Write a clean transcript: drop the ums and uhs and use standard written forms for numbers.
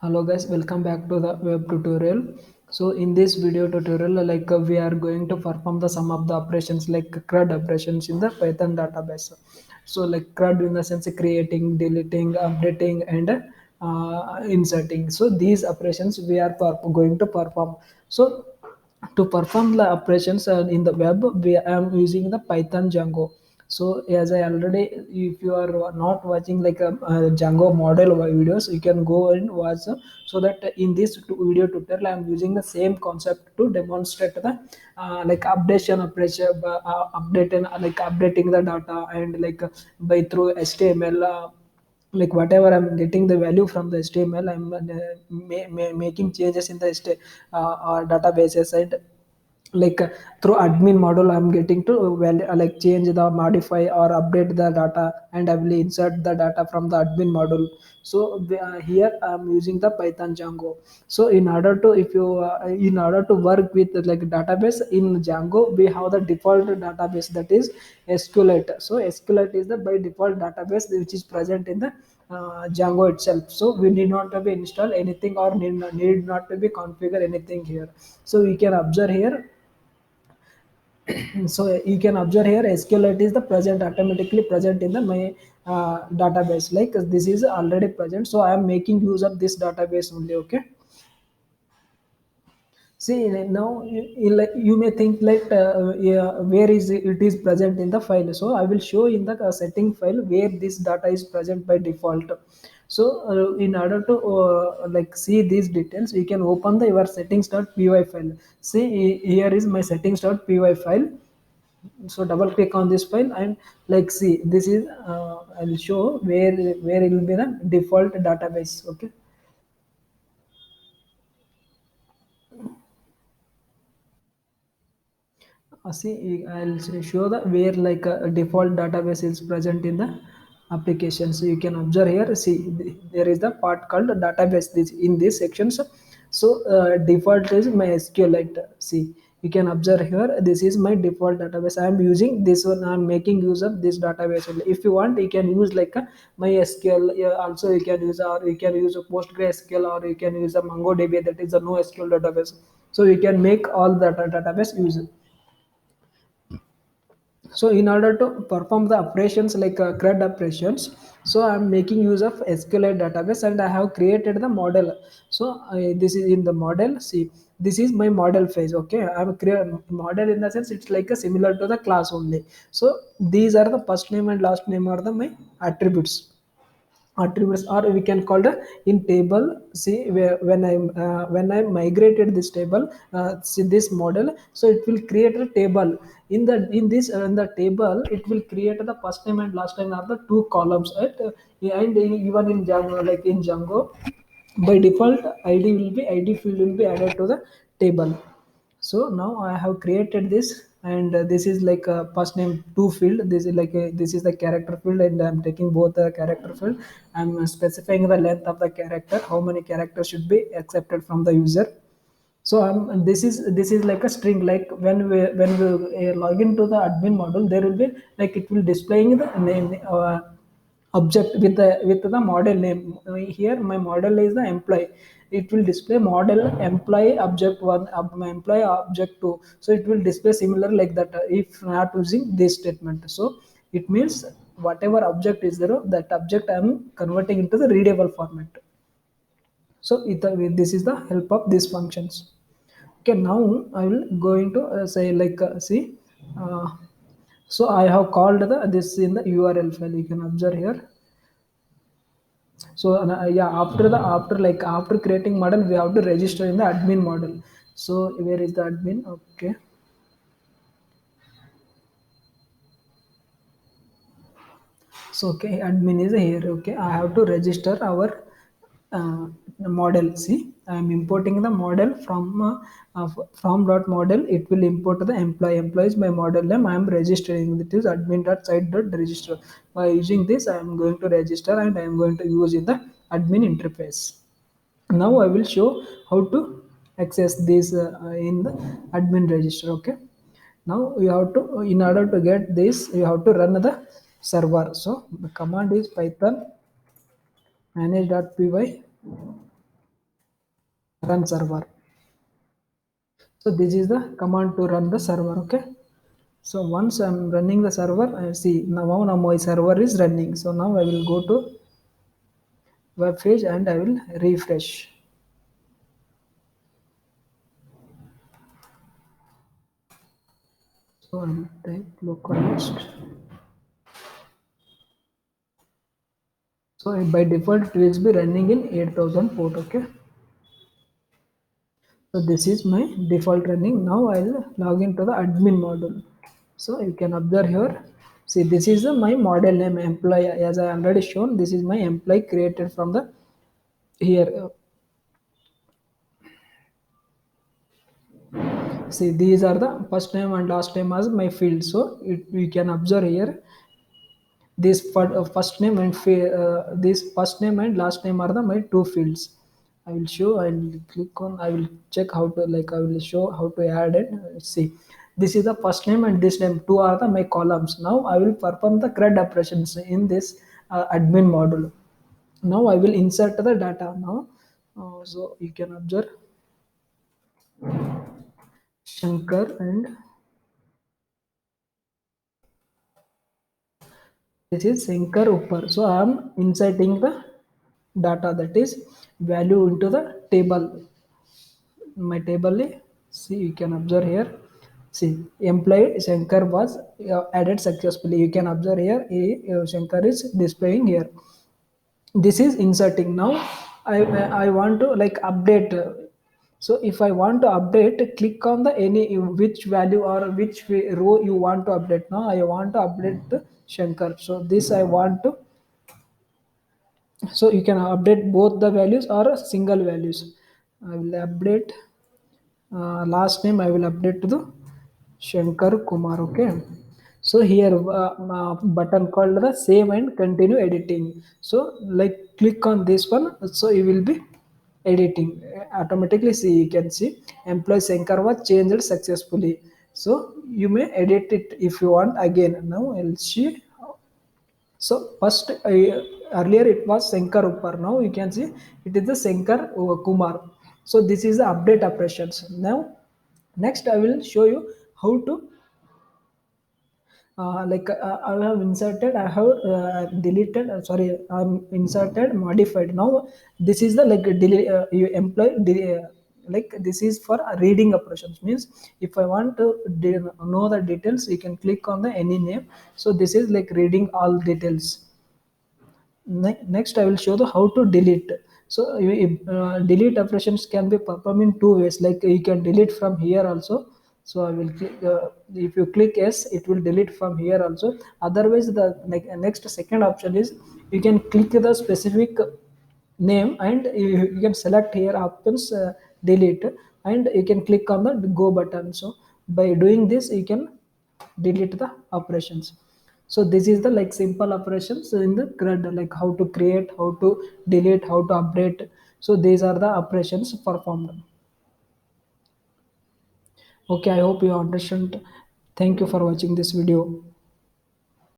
Hello guys, welcome back to the web tutorial. So in this video tutorial, we are going to perform the some of the operations like CRUD operations in the Python database. So like CRUD in the sense creating, deleting, updating, and inserting. So these operations we are going to perform. So to perform the operations in the web, we am using the Python Django. So as I already, if you are not watching a Django model videos, you can go and watch, so that in this video tutorial I am using the same concept to demonstrate the like updation operation, updating updating the data, and by through HTML, like whatever I'm getting the value from the HTML, I'm making changes in the databases, and through admin model I'm getting to like change the modify or update the data, and I will insert the data from the admin model. So here I'm using the Python Django. So in order to, if you in order to work with like database in Django, we have the default database, that is SQLite. So SQLite is the by default database which is present in the Django itself. So we need not to be install anything, or need not to be configure anything here. So we can observe here. So you can observe here SQLite is the present, automatically present in the my database. Like this is already present, so I am making use of this database only. Okay. See, now you may think like, yeah, where is it is present in the file. So I will show in the setting file where this data is present by default. So in order to like see these details, you can open the your settings.py file. See, here is my settings.py file. So double click on this file, and like see, this is I'll show where it will be the default database. Okay. See, I'll show the where like a default database is present in the application. So you can observe here. See, there is the part called database. This in this sections. So default is my SQLite. See, you can observe here. This is my default database. I am using this one. I am making use of this database only. If you want, you can use like a MySQL. Yeah, also you can use, or you can use a PostgreSQL, or you can use a MongoDB. That is a NoSQL database. So you can make all the database use. So in order to perform the operations like CRUD operations, so I'm making use of SQLite database, and I have created the model. So this is in the model. See, this is my model phase. Okay, I'm create model in the sense it's like a similar to the class only. So these are the first name and last name are the my attributes. Attributes, or we can call the in table. See, when I migrated this table, see this model, so it will create a table. In the table, it will create the first name and last name are the two columns, right? And even in Django, like in Django, by default id will be id field will be added to the table. So now I have created this, and this is like a first name two field. This is like this is the character field, and I'm taking both the character field. I'm specifying the length of the character, how many characters should be accepted from the user. So this is like a string. Like when we log into the admin model, there will be like it will displaying the name, object with the model name. Here my model is the employee. It will display model employee object one, employee object two. So it will display similar like that, if not using this statement. So it means whatever object is there, that object I am converting into the readable format. So this is the help of these functions. Okay, now I will going to say like see, uh, so I have called the this in the URL file. You can observe here. So yeah, after creating model, we have to register in the admin model. So where is the admin? Okay. So okay, admin is here. Okay, I have to register our uh, model. See, I am importing the model from dot model. It will import the employee. Employee is my model name. I am registering. It is admin dot site dot register. By using this, I am going to register, and I am going to use in the admin interface. Now I will show how to access this in the admin register. Okay, now you have to, in order to get this, you have to run the server. So the command is python manage.py run server. So this is the command to run the server. Okay, so once I'm running the server, I see now my server is running. So now I will go to web page and I will refresh. So I will type localhost. So by default it will be running in 8000 port. Okay, so this is my default running. Now I'll log into the admin module. So you can observe here, see this is my model name employee. As I already shown, this is my employee created from the here. See, these are the first name and last name as my field. So we can observe here, this first name and this first name and last name are the my two fields. I will show, I will click on, I will check how to, like I will show how to add it. See, this is the first name and this name, two are the my columns. Now I will perform the CRUD operations in this admin module. Now I will insert the data now. So you can observe Shankar, and this is Shankar Upper. So I am inserting the data, that is value, into the table. My table, see you can observe here, see employee Shankar was added successfully. You can observe here, Shankar is displaying here. This is inserting. Now I want to like update. So if I want to update, click on the any which value or which row you want to update. Now I want to update the Shankar, so this I want to. So you can update both the values or single values. I will update last name, I will update to the Shankar Kumar. Okay, so here button called the save and continue editing. So like click on this one, so you will be editing automatically. See, you can see employee Shankar was changed successfully. So you may edit it if you want again. Now I'll see. So first, earlier it was Shankar Uppar. Now you can see it is the Shankar Kumar. So this is the update operations. Now, next I will show you how to I have inserted, I have deleted. Sorry, I'm inserted, modified. Now this is the like delete. You employ like this is for reading operations. Means if I want to know the details, you can click on the any name. So this is like reading all details. Next I will show the how to delete. So delete operations can be performed in two ways, like you can delete from here also. So I will click, if you click yes, it will delete from here also. Otherwise the like next second option is, you can click the specific name and you can select here options, delete, and you can click on the go button. So by doing this you can delete the operations. So this is the like simple operations in the CRUD, like how to create, how to delete, how to update. So these are the operations performed. Okay, I hope you understand. Thank you for watching this video.